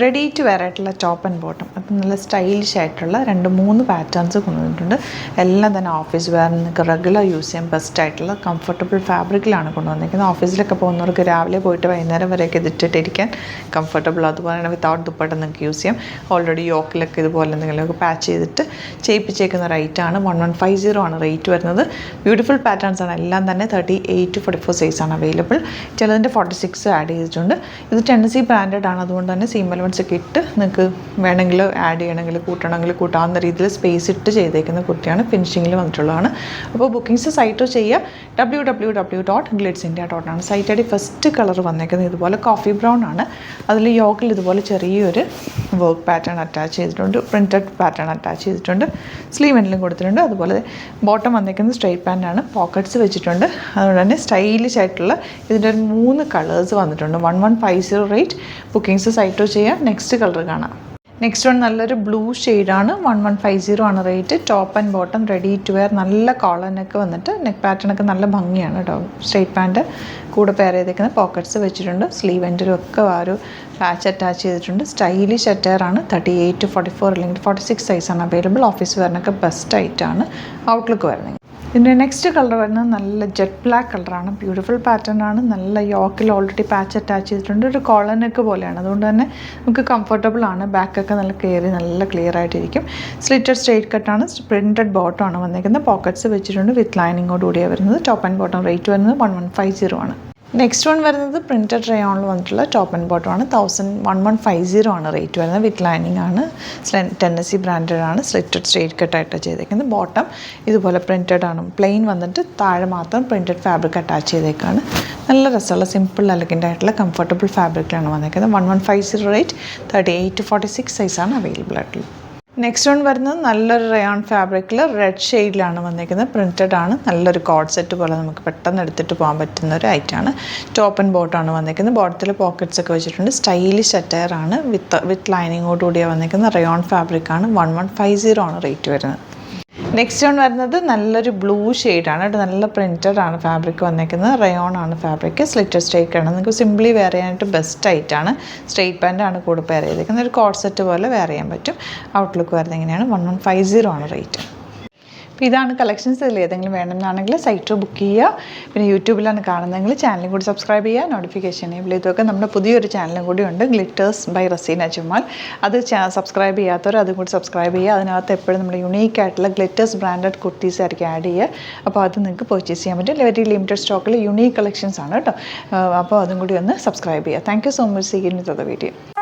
Ready to wear ആയിട്ടുള്ള top and bottom. അപ്പം നല്ല സ്റ്റൈലിഷ് ആയിട്ടുള്ള 2-3 പാറ്റേൺസ് കൊണ്ടുവന്നിട്ടുണ്ട്. എല്ലാം തന്നെ ഓഫീസ് വെയർ, നിങ്ങൾക്ക് റെഗുലർ യൂസ് ചെയ്യാൻ ബെസ്റ്റ് ആയിട്ടുള്ള കംഫർട്ടബിൾ ഫാബ്രിക്കിലാണ് കൊണ്ടുവന്നിരിക്കുന്നത്. ഓഫീസിലൊക്കെ പോകുന്നവർക്ക് രാവിലെ പോയിട്ട് വൈകുന്നേരം വരെയൊക്കെ ഇതിട്ടിട്ടിരിക്കാൻ കംഫർട്ടബിൾ. അതുപോലെ തന്നെ വിത്തൗട്ട് ദുപ്പട്ട നിങ്ങൾക്ക് യൂസ് ചെയ്യാം. ഓൾറെഡി യോക്കിലൊക്കെ ഇതുപോലെ എന്തെങ്കിലുമൊക്കെ പാച്ച് ചെയ്തിട്ട് ചെയ്യിപ്പിച്ചേക്കുന്ന റേറ്റാണ്. 1150 ആണ് റേറ്റ് വരുന്നത്. ബ്യൂട്ടിഫുൾ പാറ്റേൺസ് ആണ്. എല്ലാം തന്നെ 38 to 44 സൈസാണ് അവൈലബിൾ. ചിലതിൻ്റെ 46 ആഡ് ചെയ്തിട്ടുണ്ട്. ഇത് ടെന്നസി ബ്രാൻഡഡ് ആണ്. അതുകൊണ്ട് തന്നെ സീം എലമെൻറ്റ്സ് ഒക്കെ ഇട്ട് നിങ്ങൾക്ക് വേണമെങ്കിൽ ആഡ് ചെയ്യണമെങ്കിൽ കൂട്ടണമെങ്കിൽ കൂട്ടാവുന്ന രീതിയിൽ സ്പേസ് ഇട്ട് ചെയ്തേക്കുന്ന കുർത്തിയാണ്. ഫിനിഷിങ്ങിൽ വന്നിട്ടുള്ളതാണ്. അപ്പോൾ ബുക്കിംഗ്സ് സൈറ്റ് ചെയ്യുക www.glitzindia.com ആണ്. Site I D first colour വന്നേക്കുന്നത് ഇതുപോലെ കോഫി ബ്രൗൺ ആണ്. അതിൽ യോക്കിൽ ഇതുപോലെ ചെറിയൊരു വർക്ക് പാറ്റേൺ അറ്റാച്ച് ചെയ്തിട്ടുണ്ട്. പ്രിൻറ്റഡ് പാറ്റേൺ അറ്റാച്ച് ചെയ്തിട്ടുണ്ട്. സ്ലീവ് എൻഡിലും കൊടുത്തിട്ടുണ്ട്. അതുപോലെ ബോട്ടം വന്നേക്കുന്നത് സ്ട്രെയിറ്റ് പാൻ്റാണ്. പോക്കറ്റ്സ് വെച്ചിട്ടുണ്ട്. അതുകൊണ്ട് തന്നെ സ്റ്റൈലിഷ് ആയിട്ടുള്ള ഇതിൻ്റെ ഒരു 3 കളേഴ്സ് വന്നിട്ടുണ്ട്. 1150 റേറ്റ്. ബുക്കിംഗ്സ് സൈറ്റ് ചെയ്യുക. നെക്സ്റ്റ് കളർ കാണാം. നെക്സ്റ്റ് വൺ നല്ലൊരു ബ്ലൂ ഷെയ്ഡാണ്. 1150 ആണ് rate. Top and bottom ready to wear. നല്ല കോളർ നെക്ക് വന്നിട്ട് നെക്ക് പാറ്റേണൊക്കെ നല്ല ഭംഗിയാണ് കേട്ടോ. സ്ട്രെയിറ്റ് പാൻറ്റ് കൂടെ പെയർ ചെയ്തേക്കുന്ന പോക്കറ്റ്സ് വെച്ചിട്ടുണ്ട്. സ്ലീവ് എൻഡിലും ഒക്കെ ആ ഒരു പാച്ച് അറ്റാച്ച് ചെയ്തിട്ടുണ്ട്. സ്റ്റൈലിഷ് അറ്റയറാണ്. 38 to 44 അല്ലെങ്കിൽ 46 സൈസാണ് അവൈലബിൾ. ഓഫീസ് വെയറിനൊക്കെ ബെസ്റ്റ് ആയിട്ടാണ് ഔട്ട്ലുക്ക് വരുന്നത്. ഇതിൻ്റെ നെക്സ്റ്റ് കളർ വരുന്നത് നല്ല ജെറ്റ് ബ്ലാക്ക് കളറാണ്. ബ്യൂട്ടിഫുൾ പാറ്റേൺ ആണ്. നല്ല യോക്കിൽ ഓൾറെഡി പാച്ച് അറ്റാച്ച് ചെയ്തിട്ടുണ്ട്. ഒരു കോളർ നെക്ക് പോലെയാണ്. അതുകൊണ്ട് തന്നെ നമുക്ക് കംഫർട്ടബിൾ ആണ്. ബാക്കൊക്കെ നല്ല കയറി നല്ല ക്ലിയർ ആയിട്ടിരിക്കും. സ്ലിറ്റഡ് സ്ട്രെയിറ്റ് കട്ടാണ്. പ്രിൻറ്റഡ് ബോട്ടം ആണ് വന്നിരിക്കുന്നത്. പോക്കറ്റ്സ് വെച്ചിട്ടുണ്ട്. വിത്ത് ലൈനിങ്ങോട് കൂടിയാണ് വരുന്നത്. ടോപ്പ് ആൻഡ് ബോട്ടം റേറ്റ് വരുന്നത് 1150 ആണ്. നെക്സ്റ്റ് വൺ വരുന്നത് പ്രിൻറ്റഡ് റയോണിൽ വന്നിട്ടുള്ള ടോപ്പ് ആൻഡ് ബോട്ടം ആണ്. 1150 ആണ് റേറ്റ് വരുന്നത്. വിത്ത് ലൈനിങ് ആണ്. ടെന്നസി ബ്രാൻഡഡ് ആണ്. സ്ലിറ്റഡ് സ്ട്രെയിറ്റ് കട്ടായിട്ട് ചെയ്തേക്കുന്നത്. ബോട്ടം ഇതുപോലെ പ്രിൻറ്റഡ് ആണ്. പ്ലെയിൻ വന്നിട്ട് താഴെ മാത്രം പ്രിൻറ്റഡ് ഫാബ്രിക് അറ്റാച്ച് ചെയ്തേക്കാണ്. നല്ല രസമുള്ള സിമ്പിൾ എലഗൻ്റ് ആയിട്ടുള്ള കംഫർട്ടബിൾ ഫാബ്രിക്കിലാണ് വന്നിരിക്കുന്നത്. 1150 റേറ്റ്. 38 to 46 സൈസാണ് അവൈലബിൾ ആയിട്ടുള്ളത്. നെക്സ്റ്റ് വൺ വരുന്നത് നല്ലൊരു റയോൺ ഫാബ്രിക്കിൽ റെഡ് ഷെയ്ഡിലാണ് വന്നിരിക്കുന്നത്. പ്രിൻറ്റഡ് ആണ്. നല്ലൊരു കോഡ് സെറ്റ് പോലെ നമുക്ക് പെട്ടെന്ന് എടുത്തിട്ട് പോകാൻ പറ്റുന്ന ഒരു ഐറ്റമാണ്. ടോപ്പ് ആൻഡ് ബോട്ടമാണ് വന്നിരിക്കുന്നത്. ബോട്ടത്തിൽ പോക്കറ്റ്സ് ഒക്കെ വെച്ചിട്ടുണ്ട്. സ്റ്റൈലിഷ് അറ്റയർ ആണ്. വിത്ത് ലൈനിങ്ങോട് കൂടിയാണ് വന്നിരിക്കുന്നത്. റയോൺ ഫാബ്രിക്കാണ്. 1150 ആണ് റേറ്റ് വരുന്നത്. നെക്സ്റ്റ് വൺ വരുന്നത് നല്ലൊരു ബ്ലൂ ഷെയ്ഡാണ്. നല്ല പ്രിൻറ്റഡ് ആണ് ഫാബ്രിക് വന്നിരിക്കുന്നത്. റയോൺ ആണ് ഫാബ്രിക്. സ്ലിറ്റഡ് സ്ട്രെയിറ്റ് ആണ്. നിങ്ങൾക്ക് സിംപ്ലി വെയർ ചെയ്യാനായിട്ട് ബെസ്റ്റ് ആയിട്ടാണ്. സ്ട്രെയിറ്റ് പാൻ്റ് ആണ് കൂടെ പെയർ ചെയ്തിരിക്കുന്നത്. ഒരു കോഡ് സെറ്റ് പോലെ വെയർ ചെയ്യാൻ പറ്റും. ഔട്ട്ലുക്ക് വരുന്നത് ഇങ്ങനെയാണ്. 1150 ആണ് റേറ്റ്. അപ്പോൾ ഇതാണ് കളക്ഷൻസ്. ഇതിൽ ഏതെങ്കിലും വേണമെന്നാണെങ്കിൽ സൈറ്റ് ബുക്ക് ചെയ്യുക. പിന്നെ യൂട്യൂബിലാണ് കാണുന്നതെങ്കിൽ ചാനലും കൂടി സബ്സ്ക്രൈബ് ചെയ്യുക. നോട്ടിഫിക്കേഷൻ എനേബിൾ ചെയ്തൊക്കെ നമ്മുടെ പുതിയൊരു ചാനലും കൂടി ഉണ്ട്, ഗ്ലിറ്റേഴ്സ് ബൈ റസീന ജമാൽ. അത് സബ്സ്ക്രൈബ് ചെയ്യാത്തവർ അതും കൂടി സബ്സ്ക്രൈബ് ചെയ്യുക. അതിനകത്ത് എപ്പോഴും നമ്മൾ യുണീക്ക് ആയിട്ടുള്ള ഗ്ലിറ്റേഴ്സ് ബ്രാൻഡഡ് കുർത്തീസ് ആയിരിക്കും ആഡ് ചെയ്യുക. അപ്പോൾ അത് നിങ്ങൾക്ക് പർച്ചേസ് ചെയ്യാൻ പറ്റും. വെരി ലിമിറ്റഡ് സ്റ്റോക്കിൽ യുണീക്ക് കളക്ഷൻസ് ആണ് കേട്ടോ. അപ്പോൾ അതും കൂടി ഒന്ന് സബ്സ്ക്രൈബ് ചെയ്യുക. Thank you so much. See you in the video.